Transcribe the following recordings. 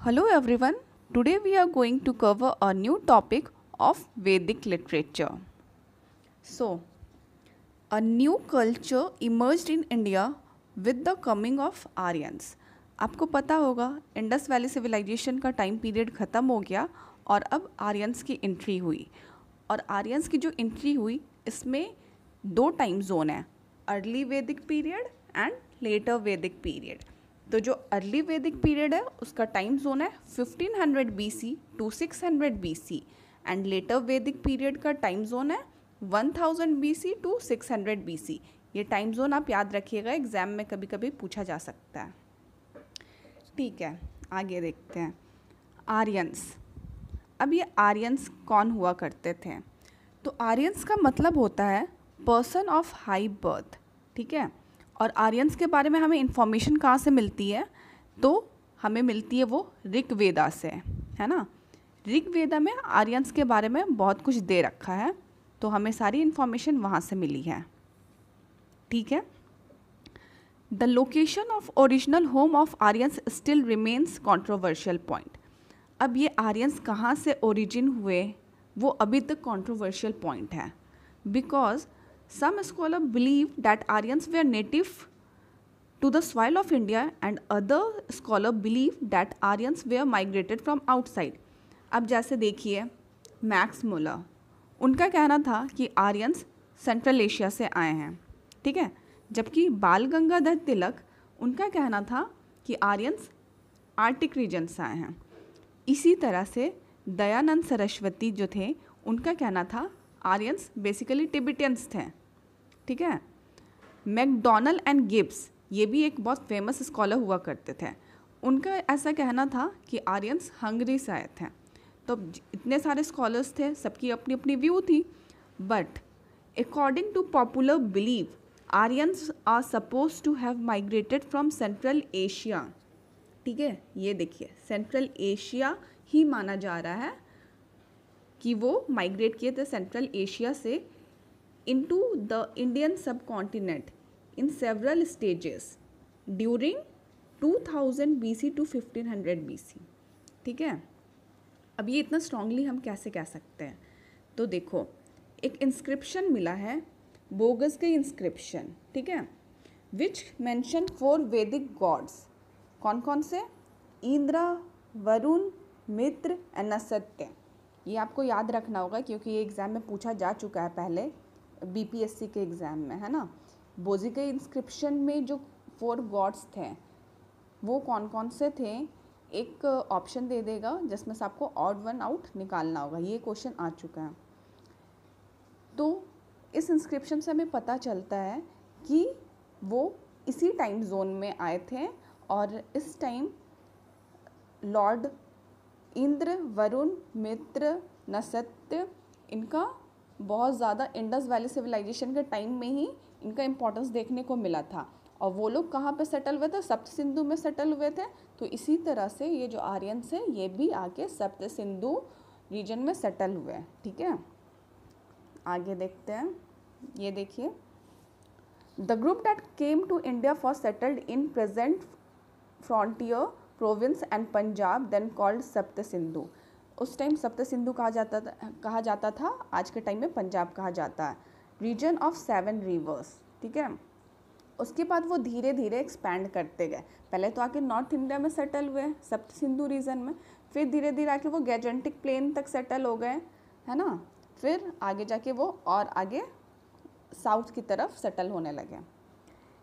Hello everyone. Today we are going to cover a new topic of Vedic literature. So, a new culture emerged in India with the coming of Aryans. आपको पता होगा Indus valley civilisation का time period ख़त्म हो गया और अब Aryans की एंट्री हुई। और आर्यंस की जो एंट्री हुई इसमें दो टाइम जोन है, अर्ली वैदिक पीरियड एंड लेटर वैदिक पीरियड। तो जो अर्ली वैदिक पीरियड है उसका टाइम जोन है 1500 BC to 600 BC and later वैदिक पीरियड का टाइम जोन है 1000 BC टू 600 BC। ये टाइम जोन आप याद रखिएगा, एग्ज़ाम में कभी कभी पूछा जा सकता है। ठीक है, आगे देखते हैं। आर्यंस। अब ये आर्यंस कौन हुआ करते थे? तो आर्यंस का मतलब होता है पर्सन ऑफ हाई बर्थ। ठीक है, और आर्यंस के बारे में हमें इंफॉर्मेशन कहाँ से मिलती है? तो हमें मिलती है वो ऋग्वेदा से, है ना। ऋग्वेदा में आर्यंस के बारे में बहुत कुछ दे रखा है, तो हमें सारी इन्फॉर्मेशन वहाँ से मिली है। ठीक है। The location of original home of Aryans still remains controversial point. अब ये आर्यंस कहाँ से ओरिजिन हुए वो अभी तक कॉन्ट्रोवर्शियल पॉइंट है, because some scholars believe that Aryans were native to the soil of India and other scholars believe that Aryans were migrated from outside. अब जैसे देखिए मैक्स मुलर, उनका कहना था कि आर्यंस सेंट्रल एशिया से आए हैं। ठीक है, जबकि बाल गंगाधर तिलक, उनका कहना था कि आर्यंस आर्टिक रीजन से आए हैं। इसी तरह से दयानंद सरस्वती जो थे, उनका कहना था आर्यंस बेसिकली टिबेटियंस थे। ठीक है। मैकडोनल्ड एंड गिब्स, ये भी एक बहुत फेमस स्कॉलर हुआ करते थे, उनका ऐसा कहना था कि आर्यंस हंगरी से आए थे। तो इतने सारे स्कॉलर्स थे, सबकी अपनी अपनी व्यू थी, but according to popular believe Aryans are suppose to have migrated from central Asia. ठीक है, ये देखिए सेंट्रल एशिया ही माना जा रहा है कि वो माइग्रेट किए थे सेंट्रल एशिया से into the Indian subcontinent in several stages during 2000 BC to 1500 BC। ठीक है, अब ये इतना स्ट्रांगली हम कैसे कह सकते हैं? तो देखो, एक इंस्क्रिप्शन मिला है, बोगस का इंस्क्रिप्शन। ठीक है, विच मेंशन 4 वैदिक गॉड्स। कौन कौन से? इंद्र, वरुण, मित्र एंड नसत्य। ये आपको याद रखना होगा क्योंकि ये एग्ज़ाम में पूछा जा चुका है पहले, बीपीएससी के एग्ज़ाम में, है ना। बोजी के इंस्क्रिप्शन में जो 4 गॉड्स थे वो कौन कौन से थे, एक ऑप्शन दे देगा जिसमें से आपको ऑड वन आउट निकालना होगा। ये क्वेश्चन आ चुका है। तो इस इंस्क्रिप्शन से हमें पता चलता है कि वो इसी टाइम जोन में आए थे और इस टाइम लॉर्ड इंद्र, वरुण, मित्र, नसत्य, इनका बहुत ज़्यादा इंडस वैली सिविलाइजेशन के टाइम में ही इनका इम्पोर्टेंस देखने को मिला था। और वो लोग कहाँ पे सेटल हुए थे? सप्त सिंधु में सेटल हुए थे। तो इसी तरह से ये जो आर्यंस हैं ये भी आके सप्त सिंधु रीजन में सेटल हुए हैं। ठीक है, आगे देखते हैं। ये देखिए, the group that came to India for settled in present frontier province and Punjab then called Sapta Sindhu. उस टाइम सप्त सिंधु कहा जाता था, आज के टाइम में पंजाब कहा जाता है। Region of 7 rivers. ठीक है, उसके बाद वो धीरे धीरे एक्सपैंड करते गए। पहले तो आके नॉर्थ इंडिया में सेटल हुए सप्त सिंधु रीजन में, फिर धीरे धीरे आके वो गैजेंटिक प्लेन तक सेटल हो गए, है ना। फिर आगे जाके वो और आगे साउथ की तरफ सेटल होने लगे।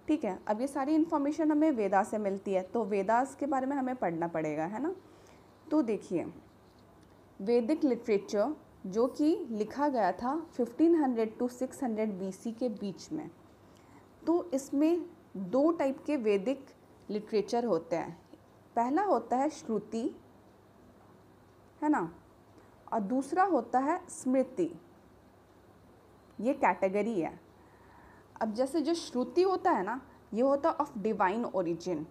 ठीक है, अब ये सारी इन्फॉर्मेशन हमें वेदा से मिलती है, तो वेदास के बारे में हमें पढ़ना पड़ेगा, है ना। तो देखिए, वैदिक लिटरेचर जो कि लिखा गया था 1500 टू 600 BC के बीच में, तो इसमें 2 टाइप के वैदिक लिटरेचर होते हैं। पहला होता है श्रुति, है ना, और दूसरा होता है स्मृति। ये कैटेगरी है। अब जैसे जो श्रुति होता है ना, ये होता है ऑफ डिवाइन ओरिजिन,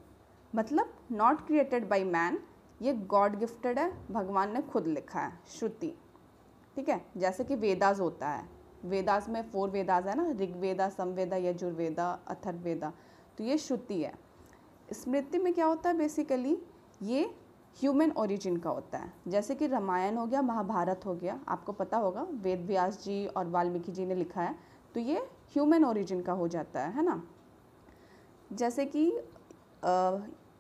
मतलब नॉट क्रिएटेड बाय मैन, ये गॉड गिफ्टेड है, भगवान ने खुद लिखा है श्रुति। ठीक है, जैसे कि वेदास होता है, वेदास में 4 वेदास है ना, ऋग्वेदा, समवेदा, यजुर्वेदा, अथर्ववेदा, तो ये श्रुति है। स्मृति में क्या होता है? बेसिकली ये ह्यूमन ओरिजिन का होता है। जैसे कि रामायण हो गया, महाभारत हो गया, आपको पता होगा वेद व्यास जी और वाल्मीकि जी ने लिखा है, तो ये ह्यूमन ओरिजिन का हो जाता है ना। जैसे कि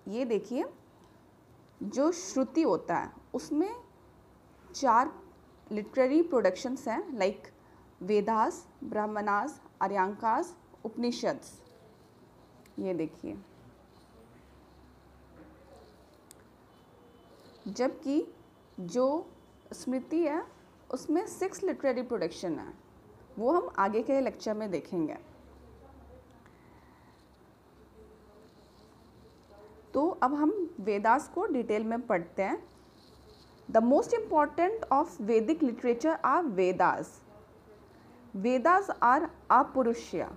ये देखिए, जो श्रुति होता है उसमें 4 लिटरेरी प्रोडक्शंस हैं, लाइक वेदास, ब्राह्मणास, आर्यांकास, उपनिषद्स। ये देखिए, जबकि जो स्मृति है उसमें 6 लिटरेरी प्रोडक्शन है, वो हम आगे के लेक्चर में देखेंगे। तो अब हम वेदास को डिटेल में पढ़ते हैं। The most important of Vedic literature are Vedas. Vedas are apaurusheya,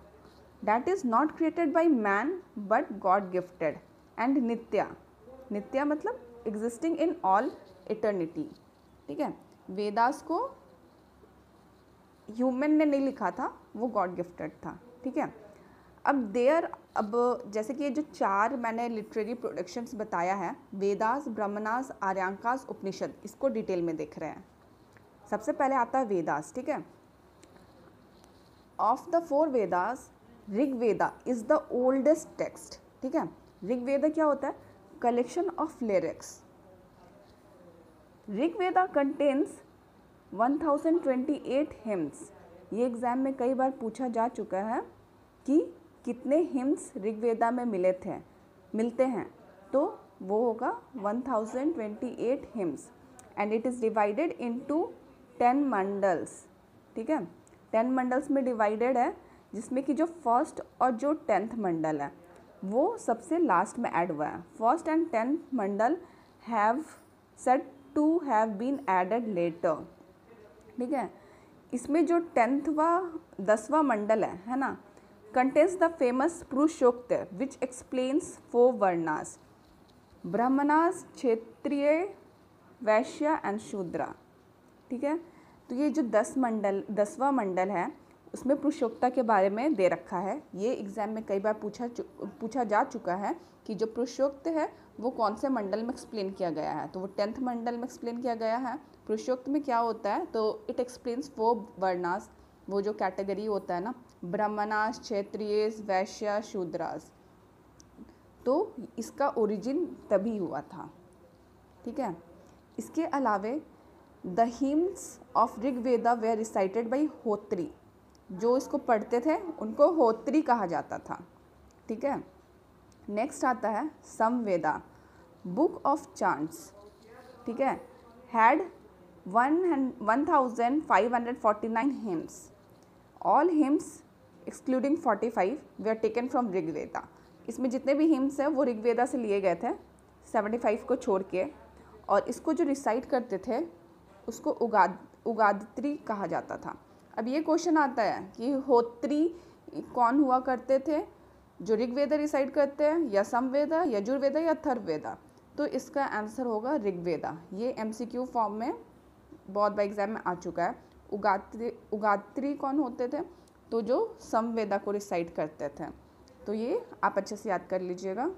that is not created by man but god gifted, and nitya. नित्या मतलब एग्जिस्टिंग इन ऑल इटर्निटी। ठीक है, वेदास को ह्यूमन ने नहीं लिखा था, वो गॉड गिफ्टेड था। ठीक है, अब जैसे कि ये जो 4 मैंने लिटरेरी प्रोडक्शंस बताया है, वेदास, ब्राह्मणास, आर्यांकास, उपनिषद, इसको डिटेल में देख रहे हैं। सबसे पहले आता है वेदास। ठीक है, of the 4 Vedas Rigveda is the oldest text. ठीक है, ऋग्वेदा क्या होता है? Collection of lyrics. Rigveda contains 1028 hymns. ये एग्जाम में कई बार पूछा जा चुका है कि कितने हिम्स ऋग्वेदा में मिलते हैं, तो वो होगा 1028 hymns, and it is divided into 10 mandals. ठीक है, 10 मंडल्स में डिवाइडेड है, जिसमें कि जो फर्स्ट और जो 10th मंडल है वो सबसे लास्ट में ऐड हुआ है। First and 10th mandal have said to have been added later. ठीक है, इसमें जो 10वां मंडल है ना, contains the famous पुरुषोक्त which explains 4 varnas, Brahmanas, Kshatriya, Vysya and शूद्रा। ठीक है, तो ये जो 10वां मंडल है उसमें पुरुषोक्ता के बारे में दे रखा है। ये एग्जाम में कई बार पूछा जा चुका है कि जो पुरुषोक्त है वो कौन से मंडल में एक्सप्लेन किया गया है, तो वो 10th मंडल में एक्सप्लेन किया गया है। पुरुषोक्त में क्या होता है, तो इट एक्सप्लेन्स 4 वर्णास, वो जो कैटेगरी होता है ना, ब्राह्मणास, क्षत्रिय, वैश्य, शूद्रास। तो इसका ओरिजिन तभी हुआ था। ठीक है, इसके अलावे the hymns of Rigveda were recited by hotri. जो इसको पढ़ते थे उनको होत्री कहा जाता था। ठीक है, नेक्स्ट आता है समवेदा, बुक ऑफ चांट्स। ठीक है, had 1549 hymns. All hymns excluding 45 they are taken from Rigveda. इसमें जितने भी हिम्स हैं वो ऋग्वेदा से लिए गए थे, 75 को छोड़ के। और इसको जो रिसाइट करते थे उसको उगादित्री कहा जाता था। अब ये क्वेश्चन आता है कि होत्री कौन हुआ करते थे, जो ऋग्वेदा रिसाइट करते हैं, या समवेदा, यजुर्वेदा या अथर्ववेदा? तो इसका आंसर होगा ऋग्वेदा। ये MCQ फॉर्म में बहुत बार एग्जाम में आ चुका है। उगात्री कौन होते थे, तो जो समवेदा को रिसाइट करते थे। तो ये आप अच्छे से याद कर लीजिएगा।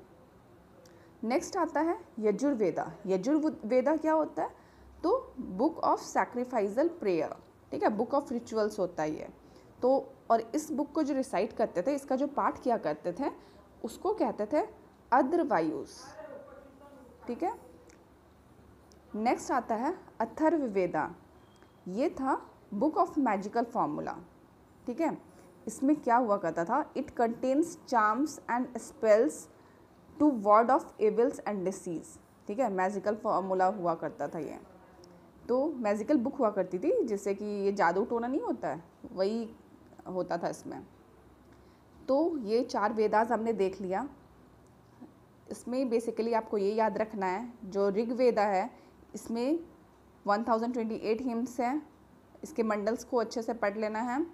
नेक्स्ट आता है यजुर्वेदा। यजुर्वेदा क्या होता है, तो बुक ऑफ सैक्रिफाइजल प्रेयर। ठीक है, बुक ऑफ रिचुअल्स होता है ये। तो और इस बुक को जो रिसाइट करते थे, इसका जो पाठ किया करते थे, उसको कहते थे अद्रवायुस। ठीक है, नेक्स्ट आता है अथर्ववेदा। ये था बुक ऑफ मैजिकल फॉर्मूला। ठीक है, इसमें क्या हुआ करता था, it contains charms and spells to ward off evils and disease. ठीक है, मैजिकल फॉर्मूला हुआ करता था ये। तो मैजिकल बुक हुआ करती थी, जिससे कि ये जादू टोना नहीं होता है, वही होता था इसमें। तो ये 4 वेदास हमने देख लिया। इसमें बेसिकली आपको ये याद रखना है, जो ऋग्वेदा है इसमें 1028 हिम्स हैं। इसके मंडल्स को अच्छे से पढ़ लेना है।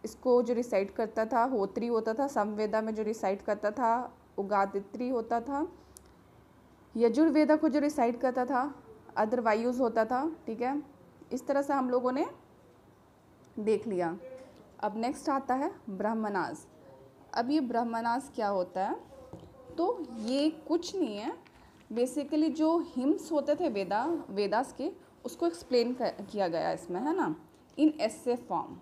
इसको जो रिसाइट करता था होत्री होता था, समवेदा में जो रिसाइट करता था उगादित्री होता था, यजुर्वेदा को जो रिसाइट करता था अदरवायुज होता था। ठीक है, इस तरह से हम लोगों ने देख लिया। अब नेक्स्ट आता है ब्राह्मणास। अब ये ब्राह्मणास क्या होता है, तो ये कुछ नहीं है, बेसिकली जो हिम्स होते थे वेदास के, उसको एक्सप्लेन किया गया इसमें, है ना, इन एसे फॉर्म।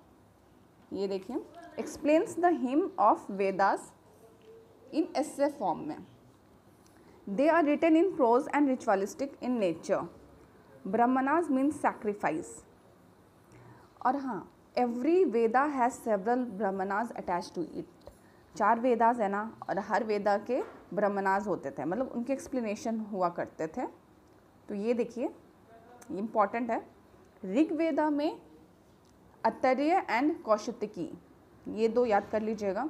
ये देखिए, explains the hymn of Vedas in essay form में। They are written in prose and ritualistic in nature. Brahmanas means sacrifice. और हाँ, every Veda has several Brahmanas attach to it. 4 Vedas है ना, और हर वेदा के ब्रह्मणास होते थे, मतलब उनके एक्सप्लेनेशन हुआ करते थे। तो ये देखिए, ये इम्पॉर्टेंट है। ऋग्वेदा में अतर्य एंड कौशिकी, ये 2 याद कर लीजिएगा।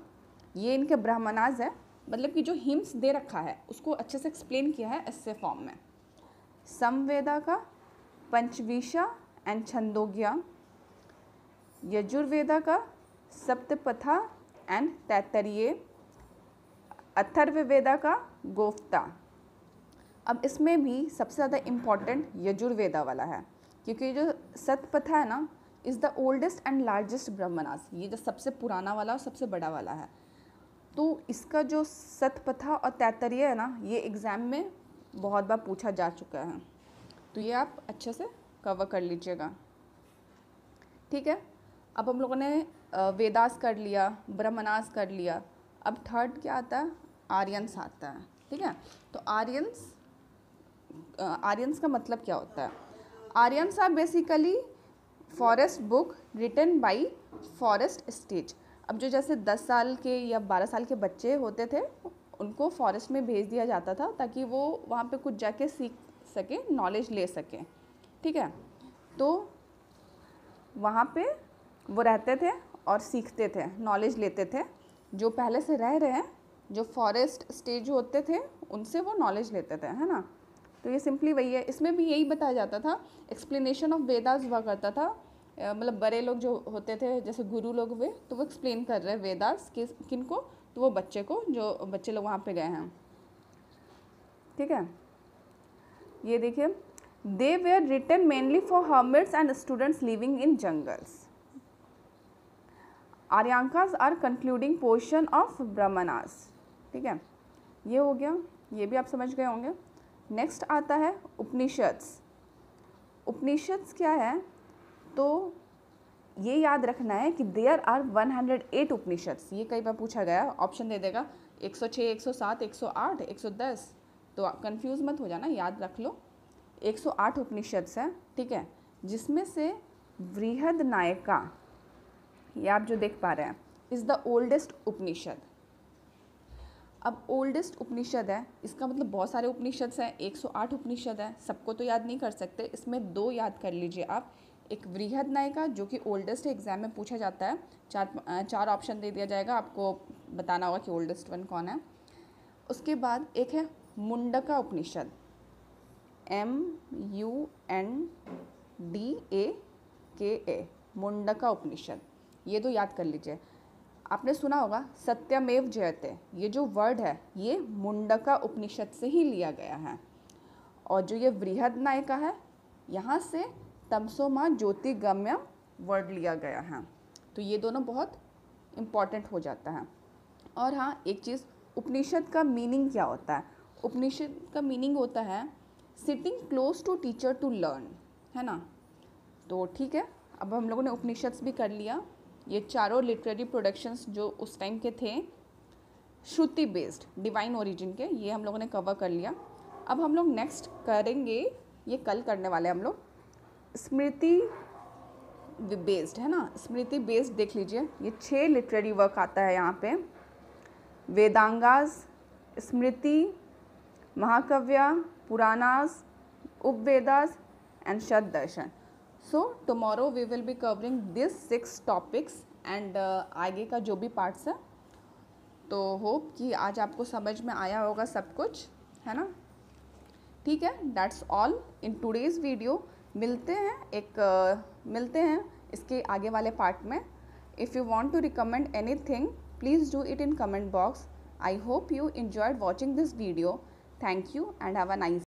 ये इनके ब्रह्मणास है, मतलब कि जो हिम्स दे रखा है उसको अच्छे से एक्सप्लेन किया है ऐसे फॉर्म में। समवेदा का पंचविशा एंड छंदोग्या, यजुर्वेदा का सप्तपथा एंड तैत्तरीय, अथर्ववेदा का गोफ्ता। अब इसमें भी सबसे ज़्यादा इम्पॉर्टेंट यजुर्वेदा वाला है, क्योंकि जो सतपथा है ना, is the oldest and largest Brahmanas. ये जो सबसे पुराना वाला और सबसे बड़ा वाला है। तो इसका जो सतपथा और तैत्तरीय है ना, ये एग्ज़ाम में बहुत बार पूछा जा चुका है, तो ये आप अच्छे से कवर कर लीजिएगा। ठीक है, अब हम लोगों ने वेदास कर लिया, ब्रह्मणास कर लिया। अब थर्ड क्या आता है? आर्यंस आता है। ठीक है, तो आर्यंस का मतलब क्या होता है? Aryans are basically forest book written by forest stage. अब जो जैसे 10 साल के या 12 साल के बच्चे होते थे, उनको फॉरेस्ट में भेज दिया जाता था ताकि वो वहाँ पे कुछ जाके सीख सकें, नॉलेज ले सकें। ठीक है, तो वहाँ पे वो रहते थे और सीखते थे, नॉलेज लेते थे। जो पहले से रह रहे हैं, जो फॉरेस्ट स्टेज होते थे, उनसे वो नॉलेज लेते थे, है ना। तो ये सिंपली वही है। इसमें भी यही बताया जाता था, एक्सप्लेनेशन ऑफ वेदास हुआ करता था। मतलब बड़े लोग जो होते थे, जैसे गुरु लोग हुए, तो वो एक्सप्लेन कर रहे हैं वेदास किन को, तो वो बच्चे को, जो बच्चे लोग वहाँ पे गए हैं। ठीक है, ये देखिए, they were written mainly for hermits and students living in jungles. Aranyakas are concluding portion of Brahmanas. ठीक है, ये हो गया, ये भी आप समझ गए होंगे। नेक्स्ट आता है उपनिषद्स। उपनिषद्स क्या है? तो ये याद रखना है कि देयर आर 108 उपनिषद्स। ये कई बार पूछा गया, ऑप्शन दे देगा 106, 107, 108, 110, तो कंफ्यूज मत हो जाना, याद रख लो। 108 उपनिषद्स हैं। ठीक है, जिसमें से बृहदनायका, ये आप जो देख पा रहे हैं, इज़ द ओल्डेस्ट उपनिषद। अब ओल्डेस्ट उपनिषद है, इसका मतलब बहुत सारे उपनिषद हैं, 108 उपनिषद है, सबको तो याद नहीं कर सकते। इसमें 2 याद कर लीजिए आप। एक बृहदनायका जो कि ओल्डेस्ट एग्जाम में पूछा जाता है, 4 ऑप्शन दे दिया जाएगा, आपको बताना होगा कि ओल्डेस्ट वन कौन है। उसके बाद एक है मुंडका उपनिषद, MUNDAKA, मुंडका उपनिषद। ये 2 याद कर लीजिए। आपने सुना होगा सत्यमेव जयते, ये जो वर्ड है ये मुंडका उपनिषद से ही लिया गया है। और जो ये बृहदनायका है, यहाँ से तमसो मां ज्योतिगम्य वर्ड लिया गया है। तो ये दोनों बहुत इम्पॉर्टेंट हो जाता है। और हाँ, एक चीज़, उपनिषद का मीनिंग क्या होता है? उपनिषद का मीनिंग होता है sitting close to teacher to learn, है ना। तो ठीक है, अब हम लोगों ने उपनिषद्स भी कर लिया। ये चारों लिटरेरी प्रोडक्शंस जो उस टाइम के थे, श्रुति बेस्ड, डिवाइन ओरिजिन के, ये हम लोगों ने कवर कर लिया। अब हम लोग नेक्स्ट करेंगे, ये कल करने वाले हम लोग, स्मृति बेस्ड, है ना। स्मृति बेस्ड देख लीजिए, ये 6 लिटरेरी वर्क आता है यहाँ पे। वेदांगास, स्मृति, महाकाव्या, Puranas, Upavedas and Shad Darshan. So tomorrow we will be covering this 6 topics and आगे का जो भी पार्ट्स है। तो होप कि आज आपको समझ में आया होगा सब कुछ, है ना। ठीक है, that's all in today's video. मिलते हैं इसके आगे वाले पार्ट में। If you want to recommend anything, please do it in comment box. I hope you enjoyed watching this video. Thank you and have a nice day.